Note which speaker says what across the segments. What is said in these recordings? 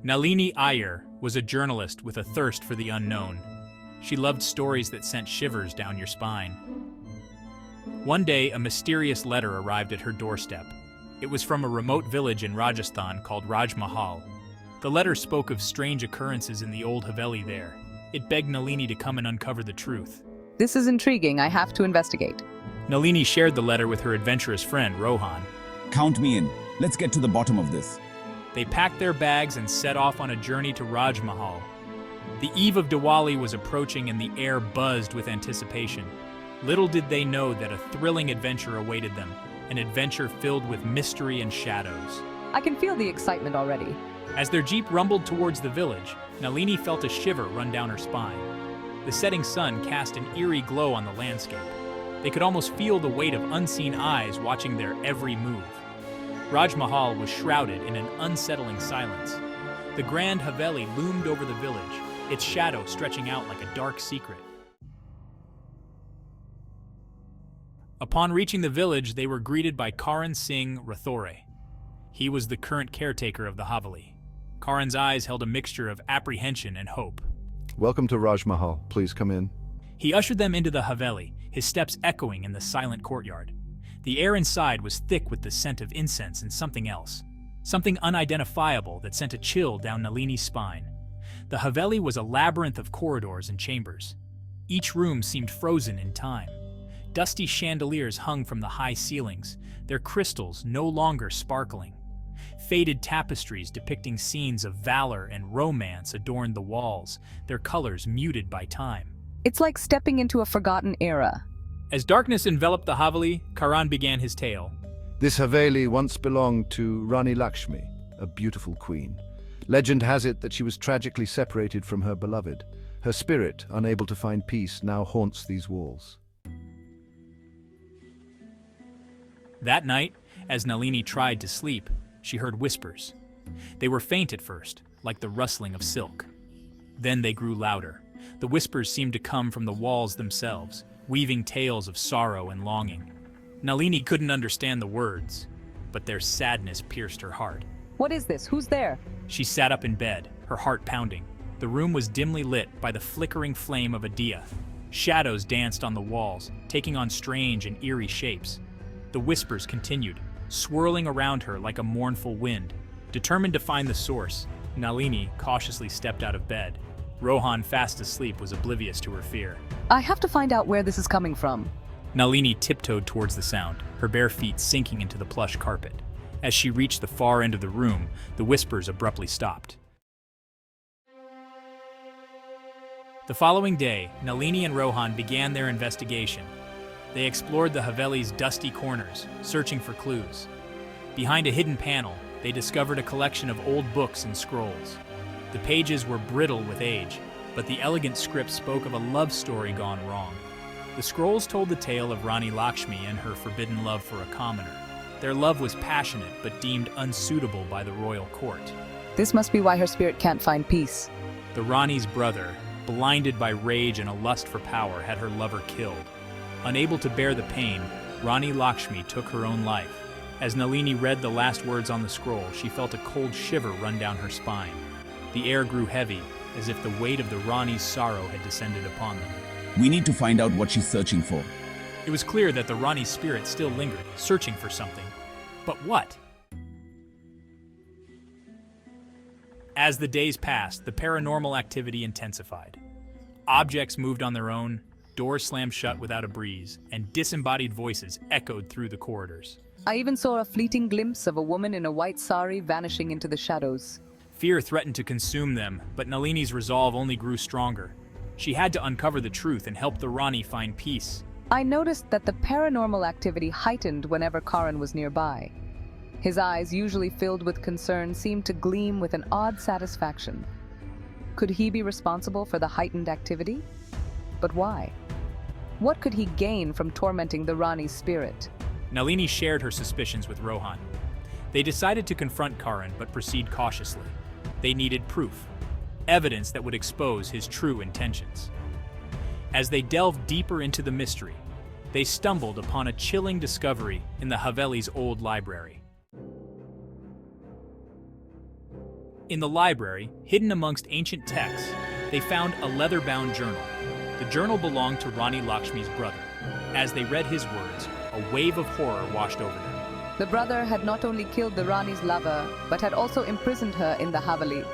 Speaker 1: Nalini Iyer was a journalist with a thirst for the unknown. She loved stories that sent shivers down your spine. One day, a mysterious letter arrived at her doorstep. It was from a remote village in Rajasthan called Rajmahal. The letter spoke of strange occurrences in the old Haveli there. It begged Nalini to come and uncover the truth.
Speaker 2: This is intriguing. I have to investigate.
Speaker 1: Nalini shared the letter with her adventurous friend, Rohan.
Speaker 3: Count me in. Let's get to the bottom of this.
Speaker 1: They packed their bags and set off on a journey to Rajmahal. The eve of Diwali was approaching and the air buzzed with anticipation. Little did they know that a thrilling adventure awaited them, an adventure filled with mystery and shadows.
Speaker 2: I can feel the excitement already.
Speaker 1: As their jeep rumbled towards the village, Nalini felt a shiver run down her spine. The setting sun cast an eerie glow on the landscape. They could almost feel the weight of unseen eyes watching their every move. Rajmahal was shrouded in an unsettling silence. The grand Haveli loomed over the village, its shadow stretching out like a dark secret. Upon reaching the village, they were greeted by Karan Singh Rathore. He was the current caretaker of the Haveli. Karan's eyes held a mixture of apprehension and hope.
Speaker 4: Welcome to Rajmahal. Please come in.
Speaker 1: He ushered them into the Haveli, his steps echoing in the silent courtyard. The air inside was thick with the scent of incense and something else. Something unidentifiable that sent a chill down Nalini's spine. The Haveli was a labyrinth of corridors and chambers. Each room seemed frozen in time. Dusty chandeliers hung from the high ceilings, their crystals no longer sparkling. Faded tapestries depicting scenes of valor and romance adorned the walls, their colors muted by time.
Speaker 2: It's like stepping into a forgotten era.
Speaker 1: As darkness enveloped the Haveli, Karan began his tale.
Speaker 4: This Haveli once belonged to Rani Lakshmi, a beautiful queen. Legend has it that she was tragically separated from her beloved. Her spirit, unable to find peace, now haunts these walls.
Speaker 1: That night, as Nalini tried to sleep, she heard whispers. They were faint at first, like the rustling of silk. Then they grew louder. The whispers seemed to come from the walls themselves, weaving tales of sorrow and longing. Nalini couldn't understand the words, but their sadness pierced her heart.
Speaker 2: What is this? Who's there?
Speaker 1: She sat up in bed, her heart pounding. The room was dimly lit by the flickering flame of a diya. Shadows danced on the walls, taking on strange and eerie shapes. The whispers continued, swirling around her like a mournful wind. Determined to find the source, Nalini cautiously stepped out of bed. Rohan, fast asleep, was oblivious to her fear.
Speaker 2: I have to find out where this is coming from.
Speaker 1: Nalini tiptoed towards the sound, her bare feet sinking into the plush carpet. As she reached the far end of the room, the whispers abruptly stopped. The following day, Nalini and Rohan began their investigation. They explored the Haveli's dusty corners, searching for clues. Behind a hidden panel, they discovered a collection of old books and scrolls. The pages were brittle with age, but the elegant script spoke of a love story gone wrong. The scrolls told the tale of Rani Lakshmi and her forbidden love for a commoner. Their love was passionate, but deemed unsuitable by the royal court.
Speaker 2: This must be why her spirit can't find peace.
Speaker 1: The Rani's brother, blinded by rage and a lust for power, had her lover killed. Unable to bear the pain, Rani Lakshmi took her own life. As Nalini read the last words on the scroll, she felt a cold shiver run down her spine. The air grew heavy, as if the weight of the Rani's sorrow had descended upon them.
Speaker 3: We need to find out what she's searching for.
Speaker 1: It was clear that the Rani's spirit still lingered, searching for something. But what? As the days passed, the paranormal activity intensified. Objects moved on their own, doors slammed shut without a breeze, and disembodied voices echoed through the corridors.
Speaker 2: I even saw a fleeting glimpse of a woman in a white sari vanishing into the shadows.
Speaker 1: Fear threatened to consume them, but Nalini's resolve only grew stronger. She had to uncover the truth and help the Rani find peace.
Speaker 2: I noticed that the paranormal activity heightened whenever Karan was nearby. His eyes, usually filled with concern, seemed to gleam with an odd satisfaction. Could he be responsible for the heightened activity? But why? What could he gain from tormenting the Rani's spirit?
Speaker 1: Nalini shared her suspicions with Rohan. They decided to confront Karan but proceed cautiously. They needed proof, evidence that would expose his true intentions. As they delved deeper into the mystery, they stumbled upon a chilling discovery in the Haveli's old library. In the library, hidden amongst ancient texts, they found a leather-bound journal. The journal belonged to Rani Lakshmi's brother. As they read his words, a wave of horror washed over them.
Speaker 2: The brother had not only killed the Rani's lover, but had also imprisoned her in the Haveli.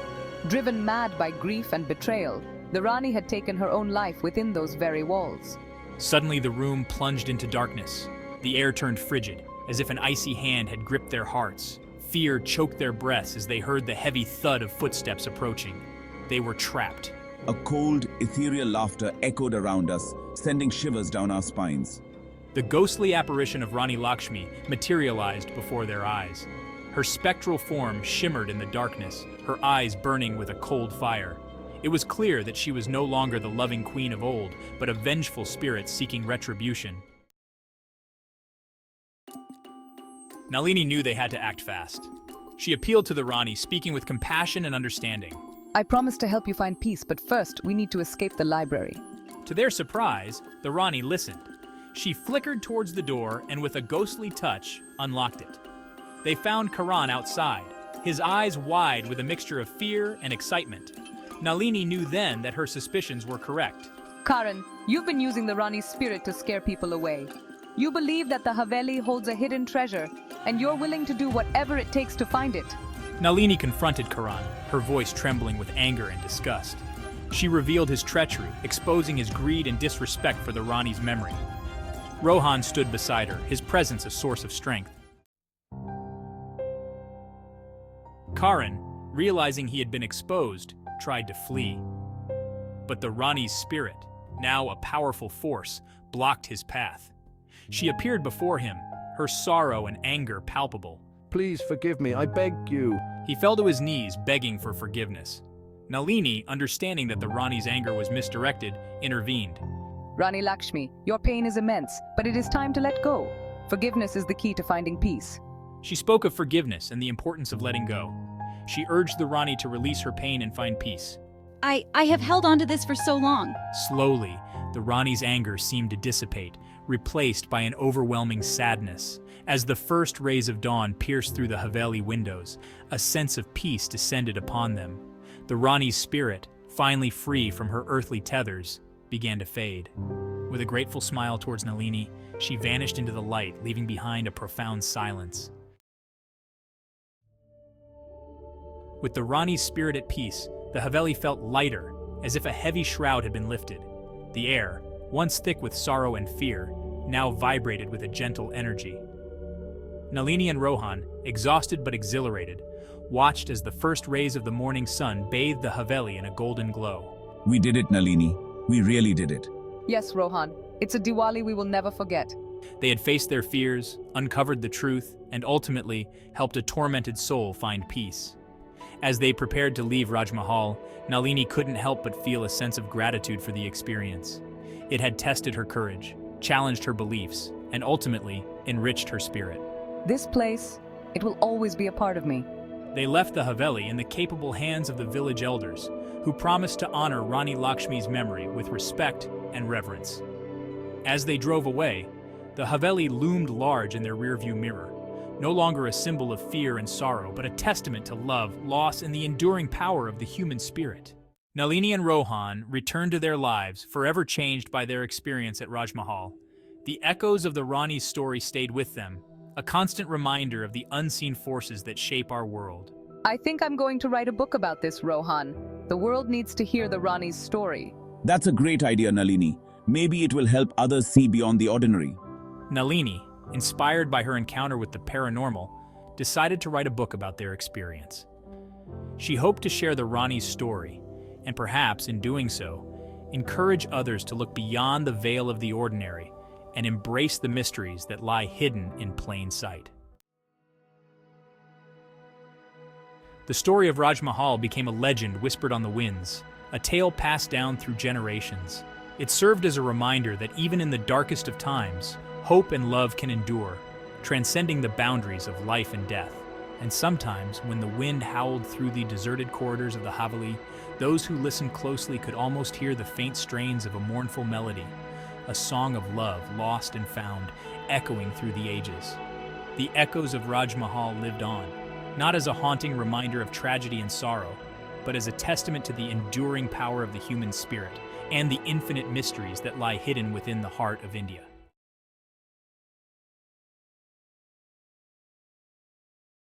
Speaker 2: Driven mad by grief and betrayal, the Rani had taken her own life within those very walls.
Speaker 1: Suddenly the room plunged into darkness. The air turned frigid, as if an icy hand had gripped their hearts. Fear choked their breaths as they heard the heavy thud of footsteps approaching. They were trapped.
Speaker 3: A cold, ethereal laughter echoed around us, sending shivers down our spines.
Speaker 1: The ghostly apparition of Rani Lakshmi materialized before their eyes. Her spectral form shimmered in the darkness, her eyes burning with a cold fire. It was clear that she was no longer the loving queen of old, but a vengeful spirit seeking retribution. Nalini knew they had to act fast. She appealed to the Rani, speaking with compassion and understanding.
Speaker 2: I promise to help you find peace, but first we need to escape the library.
Speaker 1: To their surprise, the Rani listened. She flickered towards the door and with a ghostly touch, unlocked it. They found Karan outside, his eyes wide with a mixture of fear and excitement. Nalini knew then that her suspicions were correct.
Speaker 2: Karan, you've been using the Rani's spirit to scare people away. You believe that the Haveli holds a hidden treasure, and you're willing to do whatever it takes to find it.
Speaker 1: Nalini confronted Karan, her voice trembling with anger and disgust. She revealed his treachery, exposing his greed and disrespect for the Rani's memory. Rohan stood beside her, his presence a source of strength. Karan, realizing he had been exposed, tried to flee. But the Rani's spirit, now a powerful force, blocked his path. She appeared before him, her sorrow and anger palpable.
Speaker 4: Please forgive me, I beg you.
Speaker 1: He fell to his knees, begging for forgiveness. Nalini, understanding that the Rani's anger was misdirected, intervened.
Speaker 2: Rani Lakshmi, your pain is immense, but it is time to let go. Forgiveness is the key to finding peace.
Speaker 1: She spoke of forgiveness and the importance of letting go. She urged the Rani to release her pain and find peace.
Speaker 5: I have held on to this for so long.
Speaker 1: Slowly, the Rani's anger seemed to dissipate, replaced by an overwhelming sadness. As the first rays of dawn pierced through the Haveli windows, a sense of peace descended upon them. The Rani's spirit, finally free from her earthly tethers, began to fade. With a grateful smile towards Nalini, she vanished into the light, leaving behind a profound silence. With the Rani's spirit at peace, the Haveli felt lighter, as if a heavy shroud had been lifted. The air, once thick with sorrow and fear, now vibrated with a gentle energy. Nalini and Rohan, exhausted but exhilarated, watched as the first rays of the morning sun bathed the Haveli in a golden glow.
Speaker 3: We did it, Nalini. We really did it.
Speaker 2: Yes, Rohan, it's a Diwali we will never forget.
Speaker 1: They had faced their fears, uncovered the truth, and ultimately helped a tormented soul find peace. As they prepared to leave Rajmahal, Nalini couldn't help but feel a sense of gratitude for the experience. It had tested her courage, challenged her beliefs, and ultimately enriched her spirit.
Speaker 2: This place, it will always be a part of me.
Speaker 1: They left the Haveli in the capable hands of the village elders, who promised to honor Rani Lakshmi's memory with respect and reverence. As they drove away, the Haveli loomed large in their rearview mirror, no longer a symbol of fear and sorrow, but a testament to love, loss, and the enduring power of the human spirit. Nalini and Rohan returned to their lives, forever changed by their experience at Rajmahal. The echoes of the Rani's story stayed with them, a constant reminder of the unseen forces that shape our world.
Speaker 2: I think I'm going to write a book about this, Rohan. The world needs to hear the Rani's story.
Speaker 3: That's a great idea, Nalini. Maybe it will help others see beyond the ordinary.
Speaker 1: Nalini, inspired by her encounter with the paranormal, decided to write a book about their experience. She hoped to share the Rani's story, and perhaps, in doing so, encourage others to look beyond the veil of the ordinary and embrace the mysteries that lie hidden in plain sight. The story of Rajmahal became a legend whispered on the winds, a tale passed down through generations. It served as a reminder that even in the darkest of times, hope and love can endure, transcending the boundaries of life and death. And sometimes, when the wind howled through the deserted corridors of the Haveli, those who listened closely could almost hear the faint strains of a mournful melody, a song of love lost and found, echoing through the ages. The echoes of Rajmahal lived on, not as a haunting reminder of tragedy and sorrow, but as a testament to the enduring power of the human spirit and the infinite mysteries that lie hidden within the heart of India.